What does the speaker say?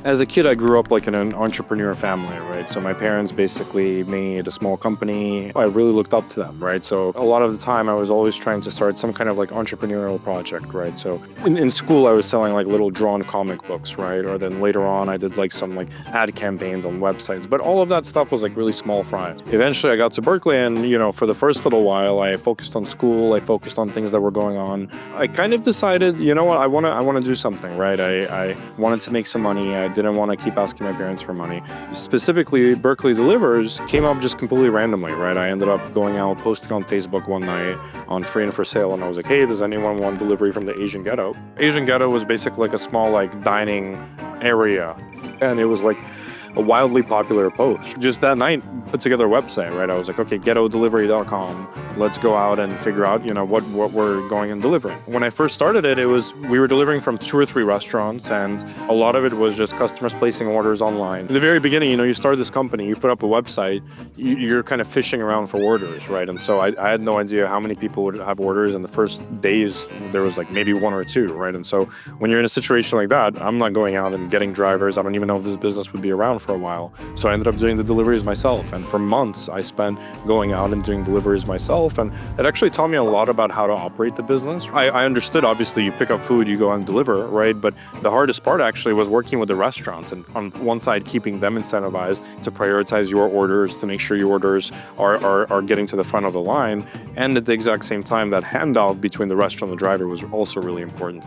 As a kid, I grew up like in an entrepreneur family, right? So my parents basically made a small company. I really looked up to them, right? So a lot of the time I was always trying to start some kind of like entrepreneurial project, right? So in school, I was selling like little drawn comic books, right? Or then later on, I did like some like ad campaigns on websites, but all of that stuff was like really small fry. Eventually I got to Berkeley and, for the first little while, I focused on school. I focused on things that were going on. I kind of decided, you know what, I want to do something, right? I wanted to make some money. I didn't want to keep asking my parents for money. Specifically, Berkeley Delivers came up just completely randomly, right? I ended up going out, posting on Facebook one night on Free and for Sale, and I was like, hey, does anyone want delivery from the Asian ghetto? Asian ghetto was basically like a small like dining area, and it was like a wildly popular post. Just that night, put together a website, right? I was like, okay, ghettodelivery.com. Let's go out and figure out, what we're going and delivering. When I first started it, we were delivering from 2 or 3 restaurants, and a lot of it was just customers placing orders online. In the very beginning, you start this company, you put up a website, you're kind of fishing around for orders, right? And so I had no idea how many people would have orders. In the first days, there was like maybe 1 or 2, right? And so when you're in a situation like that, I'm not going out and getting drivers. I don't even know if this business would be around for a while. So I ended up doing the deliveries myself. And for months, I spent going out and doing deliveries myself. And it actually taught me a lot about how to operate the business. I understood, obviously, you pick up food, you go and deliver, right? But the hardest part actually was working with the restaurants and on one side, keeping them incentivized to prioritize your orders, to make sure your orders are getting to the front of the line. And at the exact same time, that handoff between the restaurant and the driver was also really important.